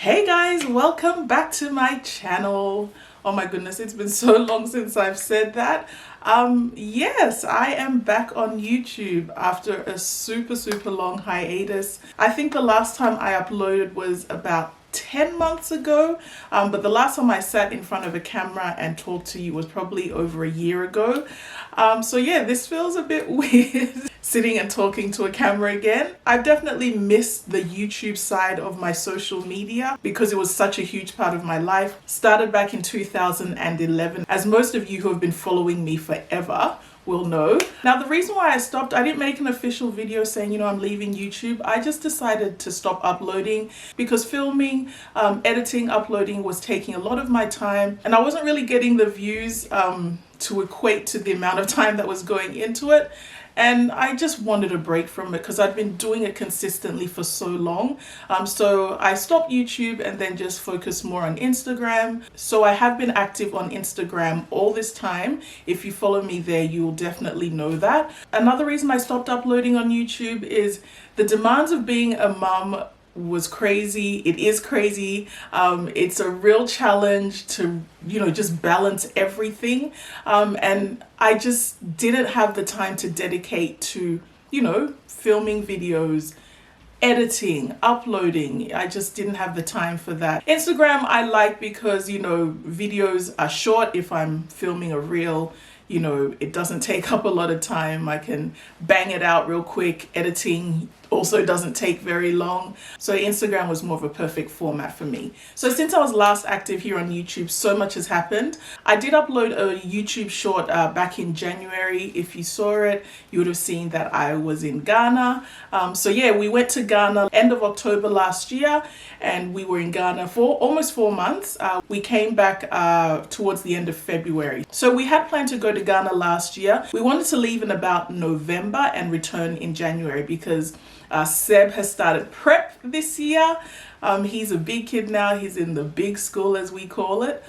Hey guys, welcome back to my channel. Oh my goodness, it's been so long since I've said that. Yes, I am back on YouTube after a super long hiatus. I think the last time I uploaded was about 10 months ago, but the last time I sat in front of a camera and talked to you was probably over a year ago. So yeah, this feels a bit weird sitting and talking to a camera again. I've definitely missed the YouTube side of my social media because it was such a huge part of my life. Started back in 2011, as most of you who have been following me forever will know. Now, the reason why I stopped, I didn't make an official video saying, I'm leaving YouTube. I just decided to stop uploading because filming, editing, uploading was taking a lot of my time and I wasn't really getting the views to equate to the amount of time that was going into it. And I just wanted a break from it because I'd been doing it consistently for so long. So I stopped YouTube and then just focused more on Instagram. So I have been active on Instagram all this time. If you follow me there, you'll definitely know that. Another reason I stopped uploading on YouTube is the demands of being a mom was crazy. It is crazy. It's a real challenge to, just balance everything. And I just didn't have the time to dedicate to, filming videos, editing, uploading. I just didn't have the time for that. Instagram I like because, videos are short. If I'm filming a reel, it doesn't take up a lot of time. I can bang it out real quick. Editing also doesn't take very long. So Instagram was more of a perfect format for me. So since I was last active here on YouTube, so much has happened. I did upload a YouTube short back in January. If you saw it, you would have seen that I was in Ghana. So yeah, we went to Ghana end of October last year and we were in Ghana for almost 4 months. We came back towards the end of February. So we had planned to go to Ghana last year. We wanted to leave in about November and return in January because Seb has started prep this year. He's a big kid now. He's in the big school, as we call it.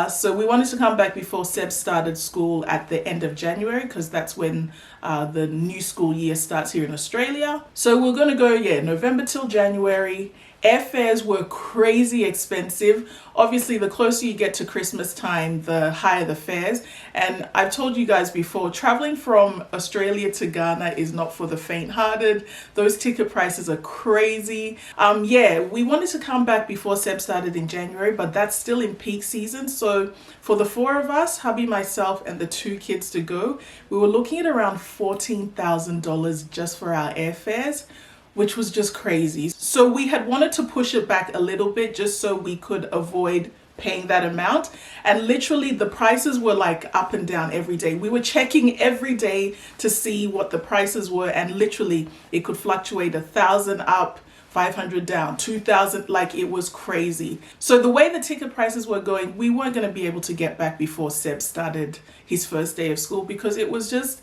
So we wanted to come back before Seb started school at the end of January because that's when the new school year starts here in Australia. So we're going to go, November till January. Airfares were crazy expensive. Obviously, the closer you get to Christmas time, the higher the fares. And I've told you guys before, traveling from Australia to Ghana is not for the faint-hearted. Those ticket prices are crazy. We wanted to come back before Seb started in January, but that's still in peak season. So for the 4 of us, hubby, myself, and the 2 kids to go, we were looking at around $14,000 just for our airfares, which was just crazy. So we had wanted to push it back a little bit just so we could avoid paying that amount. And literally the prices were like up and down every day. We were checking every day to see what the prices were, and literally it could fluctuate 1,000 up, 500 down, 2,000, like it was crazy. So the way the ticket prices were going, we weren't going to be able to get back before Seb started his first day of school because it was just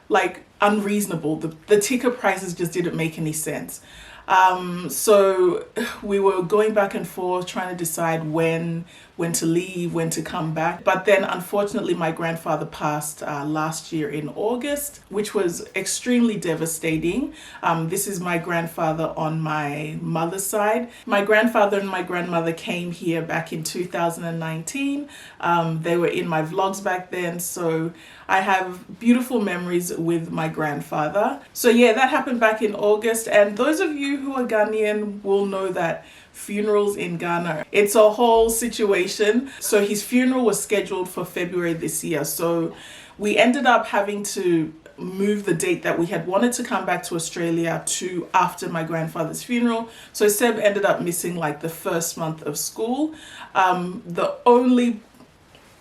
like unreasonable. The ticket prices just didn't make any sense. So we were going back and forth trying to decide when to leave, when to come back. But then unfortunately my grandfather passed last year in August, which was extremely devastating. This is my grandfather on my mother's side. My grandfather and my grandmother came here back in 2019. They were in my vlogs back then. So I have beautiful memories with my grandfather. So yeah, that happened back in August. And those of you who are Ghanaian will know that funerals in Ghana, it's a whole situation. So his funeral was scheduled for February this year. So we ended up having to move the date that we had wanted to come back to Australia to after my grandfather's funeral. So Seb ended up missing like the first month of school. The only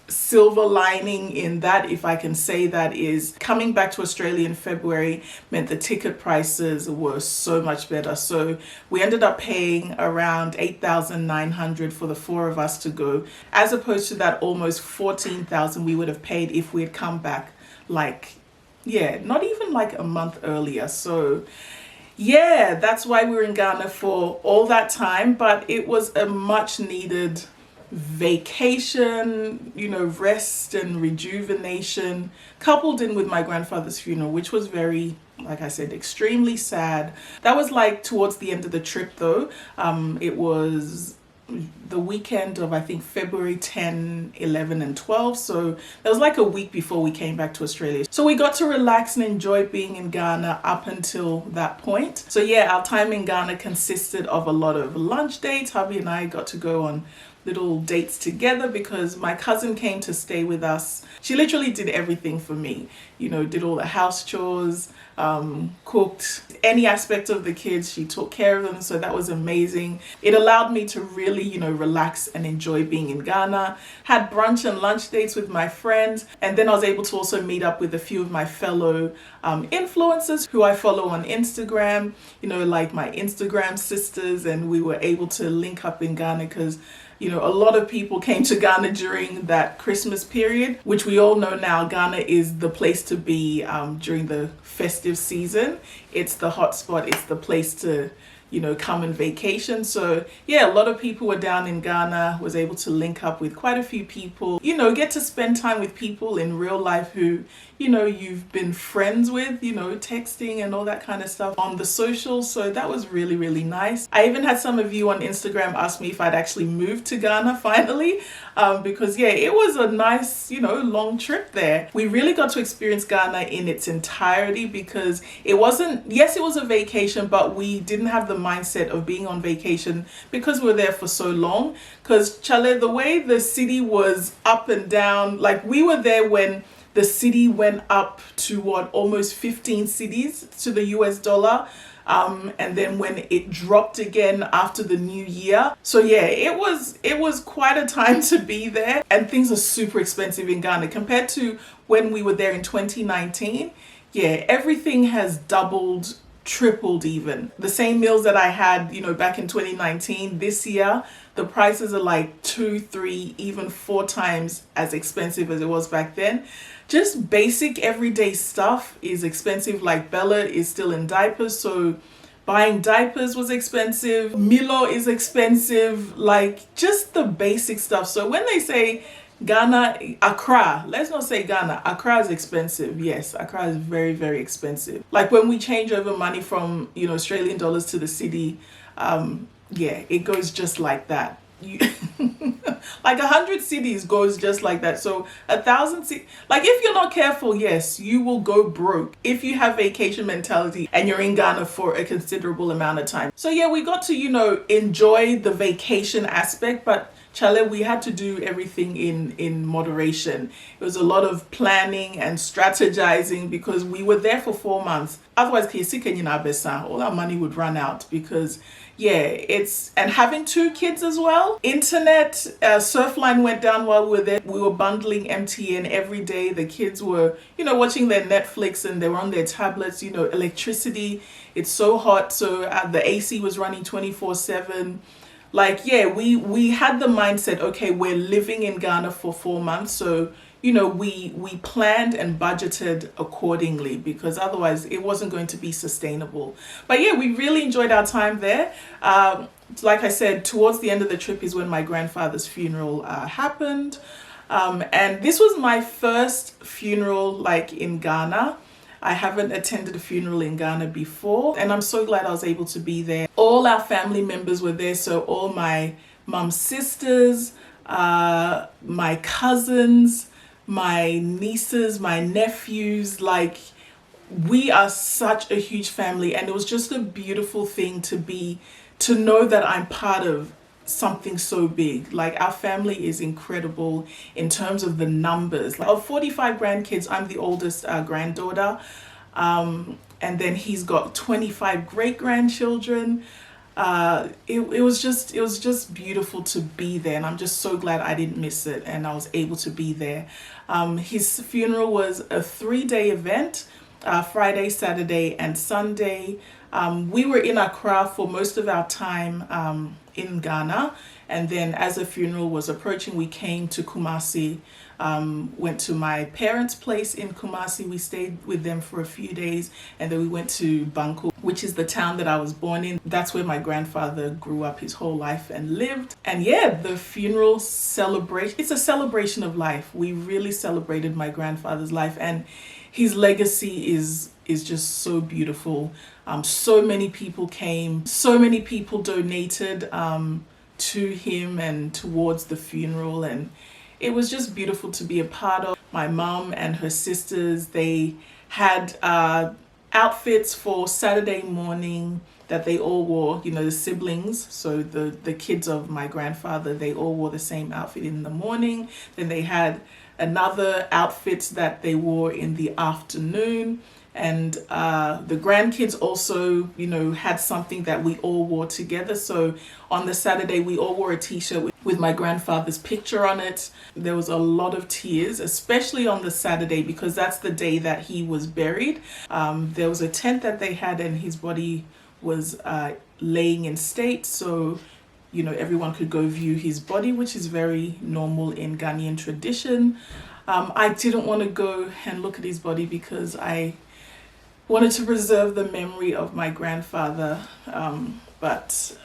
silver lining in that, if I can say that, is coming back to Australia in February meant the ticket prices were so much better. So we ended up paying around 8,900 for the 4 of us to go, as opposed to that almost 14,000 we would have paid if we had come back not even like a month earlier. So yeah, that's why we were in Ghana for all that time, but it was a much needed vacation, rest and rejuvenation, coupled in with my grandfather's funeral, which was very, like I said, extremely sad. That was like towards the end of the trip though. It was the weekend of, I think, February 10, 11, and 12. So that was like a week before we came back to Australia. So we got to relax and enjoy being in Ghana up until that point. So yeah, our time in Ghana consisted of a lot of lunch dates. Hubby and I got to go on little dates together because my cousin came to stay with us. She literally did everything for me, you know, did all the house chores, cooked any aspect of the kids. She took care of them, so that was amazing. It allowed me to really, you know, relax and enjoy being in Ghana. Had brunch and lunch dates with my friends, and then I was able to also meet up with a few of my fellow influencers who I follow on Instagram, you know, like my Instagram sisters, and we were able to link up in Ghana because, you know, a lot of people came to Ghana during that Christmas period, which we all know now Ghana is the place to be during the festive season. It's the hotspot, it's the place to, you know, come and vacation. So yeah, a lot of people were down in Ghana, was able to link up with quite a few people, you know, get to spend time with people in real life who, you know, you've been friends with, you know, texting and all that kind of stuff on the socials. So that was really, really nice. I even had some of you on Instagram ask me if I'd actually moved to Ghana finally, because yeah, it was a nice, you know, long trip there. We really got to experience Ghana in its entirety because it wasn't, yes, it was a vacation, but we didn't have the mindset of being on vacation because we were there for so long. Because Chale, the way the city was up and down, like we were there when the city went up to what, almost 15 cities to the US dollar. And then when it dropped again after the new year. So yeah, it was quite a time to be there, and things are super expensive in Ghana compared to when we were there in 2019. Yeah, everything has doubled, tripled even. The same meals that I had, you know, back in 2019, this year, the prices are like 2, 3, even 4 times as expensive as it was back then. Just basic everyday stuff is expensive. Like Bella is still in diapers, so buying diapers was expensive. Milo is expensive, like just the basic stuff. So when they say Ghana, Accra, let's not say Ghana, Accra is expensive. Yes, Accra is very, very expensive. Like when we change over money from, you know, Australian dollars to the city, yeah, it goes just like that. Like 100 cities goes just like that. So 1,000 cities, like if you're not careful, yes, you will go broke if you have vacation mentality and you're in Ghana for a considerable amount of time. So yeah, we got to, you know, enjoy the vacation aspect, but Chale, we had to do everything in moderation. It was a lot of planning and strategizing because we were there for 4 months. Otherwise, all our money would run out because yeah, it's, and having 2 kids as well. Internet, Surfline went down while we were there. We were bundling MTN every day. The kids were, you know, watching their Netflix and they were on their tablets, you know, electricity. It's so hot. So the AC was running 24/7. Like, yeah, we had the mindset, okay, we're living in Ghana for 4 months. So, you know, we planned and budgeted accordingly because otherwise it wasn't going to be sustainable. But yeah, we really enjoyed our time there. Like I said, towards the end of the trip is when my grandfather's funeral happened. And this was my first funeral like in Ghana. I haven't attended a funeral in Ghana before, and I'm so glad I was able to be there. All our family members were there, so all my mom's sisters, my cousins, my nieces, my nephews, like we are such a huge family, and it was just a beautiful thing to know that I'm part of something so big. Like our family is incredible in terms of the numbers. Like, of 45 grandkids, I'm the oldest granddaughter, and then he's got 25 great grandchildren. It was just beautiful to be there, and I'm just so glad I didn't miss it and I was able to be there. His funeral was a 3-day event, Friday, Saturday, and Sunday. We were in Accra for most of our time in Ghana, and then as the funeral was approaching, we came to Kumasi, went to my parents' place in Kumasi. We stayed with them for a few days, and then we went to Banku, which is the town that I was born in. That's where my grandfather grew up his whole life and lived. And yeah, the funeral celebration, it's a celebration of life. We really celebrated my grandfather's life, and his legacy is just so beautiful. So many people came, so many people donated to him and towards the funeral, and it was just beautiful to be a part of. My mom and her sisters, they had outfits for Saturday morning that they all wore, you know, the siblings, so the kids of my grandfather, they all wore the same outfit in the morning. Then they had another outfit that they wore in the afternoon. And the grandkids also, you know, had something that we all wore together. So on the Saturday, we all wore a t-shirt with my grandfather's picture on it. There was a lot of tears, especially on the Saturday, because that's the day that he was buried. There was a tent that they had, and his body was laying in state. So, you know, everyone could go view his body, which is very normal in Ghanaian tradition. I didn't want to go and look at his body because I wanted to preserve the memory of my grandfather, but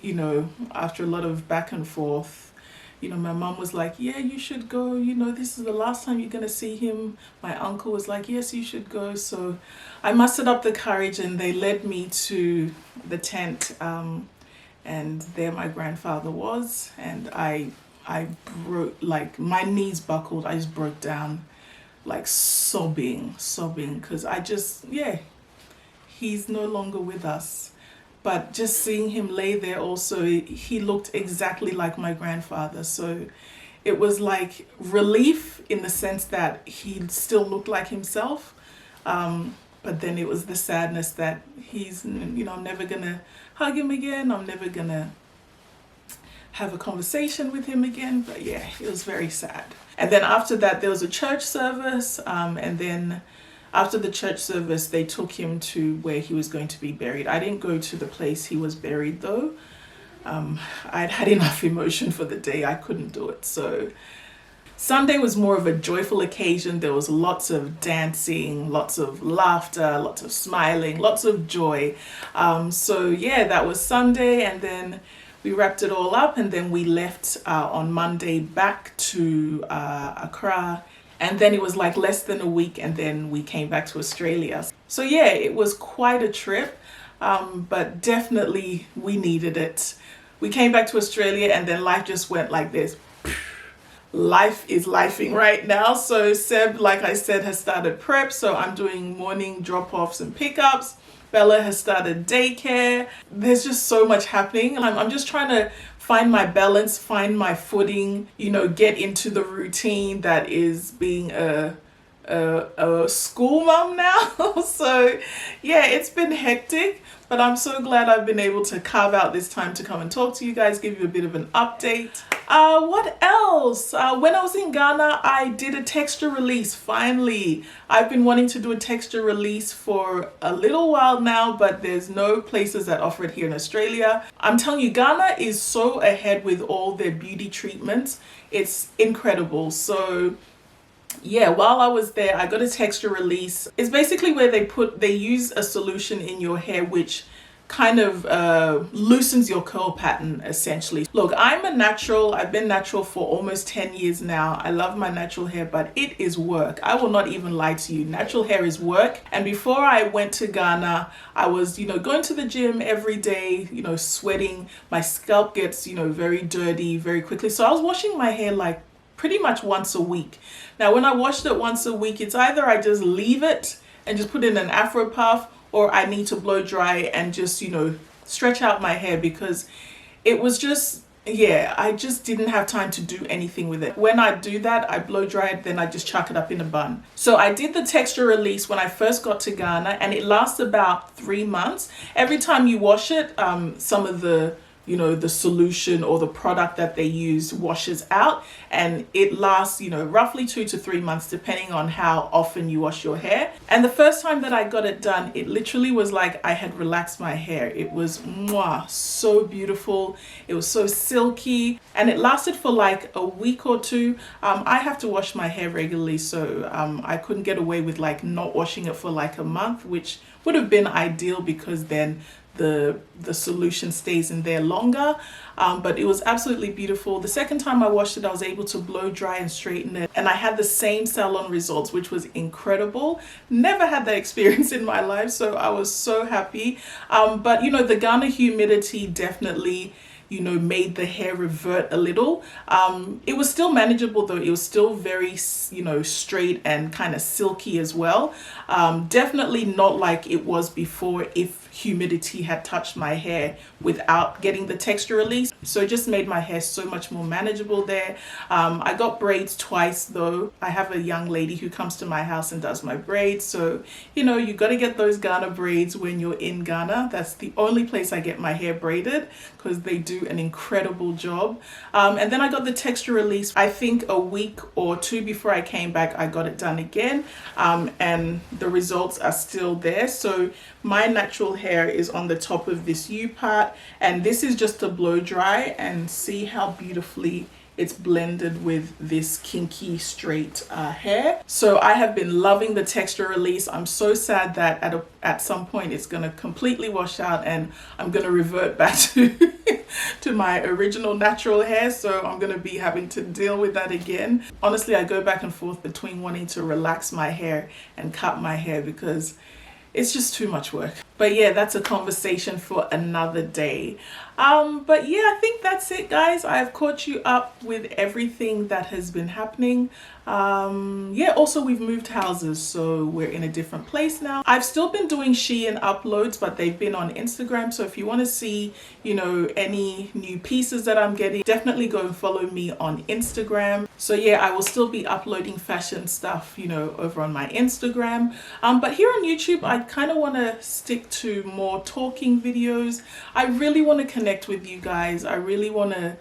you know, after a lot of back and forth, you know, my mom was like, yeah, you should go, you know, this is the last time you're gonna see him. My uncle was like, yes, you should go. So I mustered up the courage, and they led me to the tent, and there my grandfather was, and I broke, like my knees buckled. I just broke down, like sobbing, because I just, yeah, he's no longer with us. But just seeing him lay there also, he looked exactly like my grandfather. So it was like relief in the sense that he still looked like himself. But then it was the sadness that he's, you know, I'm never gonna hug him again. I'm never gonna have a conversation with him again. But yeah, it was very sad. And then after that, there was a church service. And then after the church service, they took him to where he was going to be buried. I didn't go to the place he was buried though. I'd had enough emotion for the day. I couldn't do it. So Sunday was more of a joyful occasion. There was lots of dancing, lots of laughter, lots of smiling, lots of joy. So yeah, that was Sunday. And then we wrapped it all up, and then we left on Monday back to Accra. And then it was like less than a week, and then we came back to Australia. So yeah, it was quite a trip, but definitely we needed it. We came back to Australia, and then life just went like this. Life is lifing right now. So Seb, like I said, has started prep. So I'm doing morning drop-offs and pickups. Bella has started daycare. There's just so much happening. I'm just trying to find my balance, find my footing, you know, get into the routine that is being a school mom now. So yeah, it's been hectic, but I'm so glad I've been able to carve out this time to come and talk to you guys, give you a bit of an update. What else? When I was in Ghana, I did a texture release, finally. I've been wanting to do a texture release for a little while now, but there's no places that offer it here in Australia. I'm telling you, Ghana is so ahead with all their beauty treatments. It's incredible. So yeah, while I was there, I got a texture release. It's basically where they use a solution in your hair which kind of loosens your curl pattern, essentially. Look, I'm a natural. I've been natural for almost 10 years now. I love my natural hair, but it is work. I will not even lie to you. Natural hair is work. And before I went to Ghana, I was, you know, going to the gym every day, you know, sweating. My scalp gets, you know, very dirty very quickly. So I was washing my hair like pretty much once a week. Now, when I washed it once a week, it's either I just leave it and just put in an Afro puff, or I need to blow dry and just, you know, stretch out my hair, because it was just, yeah, I just didn't have time to do anything with it. When I do that, I blow dry it, then I just chuck it up in a bun. So I did the texture release when I first got to Ghana, and it lasts about 3 months. Every time you wash it, some of the, you know, the solution or the product that they use washes out, and it lasts, you know, roughly 2 to 3 months depending on how often you wash your hair. And the first time that I got it done, it literally was like I had relaxed my hair. It was mwah, so beautiful. It was so silky, and it lasted for like a week or two. I have to wash my hair regularly, so I couldn't get away with like not washing it for like a month, which would have been ideal, because then the solution stays in there longer. But it was absolutely beautiful. The second time I washed it, I was able to blow dry and straighten it, and I had the same salon results, which was incredible. Never had that experience in my life, so I was so happy. But you know, the Ghana humidity definitely you know, made the hair revert a little. It was still manageable though. It was still very, you know, straight and kind of silky as well. Definitely not like it was before if humidity had touched my hair without getting the texture release. So it just made my hair so much more manageable there. I got braids twice though. I have a young lady who comes to my house and does my braids. So, you know, you got to get those Ghana braids when you're in Ghana. That's the only place I get my hair braided because they do an incredible job. And then I got the texture release, I think a week or two before I came back, I got it done again. And the results are still there. So my natural hair is on the top of this U part, and this is just a blow dry, and see how beautifully it's blended with this kinky straight hair. So I have been loving the texture release. I'm so sad that at some point it's gonna completely wash out and I'm gonna revert back to to my original natural hair. So I'm gonna be having to deal with that again. Honestly, I go back and forth between wanting to relax my hair and cut my hair because it's just too much work. But yeah, that's a conversation for another day. But yeah, I think that's it, guys. I've caught you up with everything that has been happening. Yeah, also we've moved houses, so we're in a different place now. I've still been doing Shein uploads, but they've been on Instagram. So if you want to see, you know, any new pieces that I'm getting, definitely go and follow me on Instagram. So yeah, I will still be uploading fashion stuff, you know, over on my Instagram. But here on YouTube, I kind of want to stick to more talking videos. I really want to connect with you guys. I really want to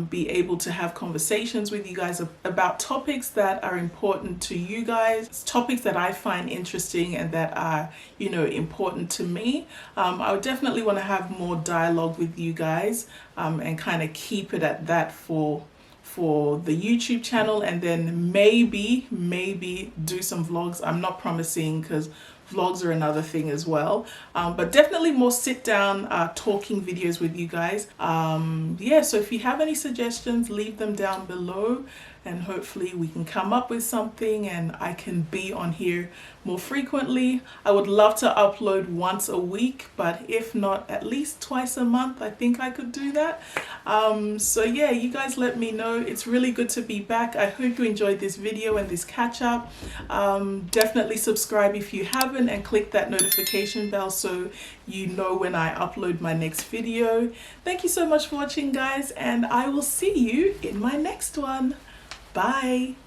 be able to have conversations with you guys about topics that are important to you guys, topics that I find interesting and that are, you know, important to me. I would definitely want to have more dialogue with you guys and kind of keep it at that for the YouTube channel, and then maybe do some vlogs. I'm not promising because vlogs are another thing as well, but definitely more sit down talking videos with you guys. Yeah, so if you have any suggestions, leave them down below and hopefully we can come up with something and I can be on here more frequently. I would love to upload once a week, but if not, at least twice a month. I think I could do that. So yeah, you guys let me know. It's really good to be back. I hope you enjoyed this video and this catch up. Definitely subscribe if you haven't and click that notification bell so you know when I upload my next video. Thank you so much for watching, guys, and I will see you in my next one. Bye.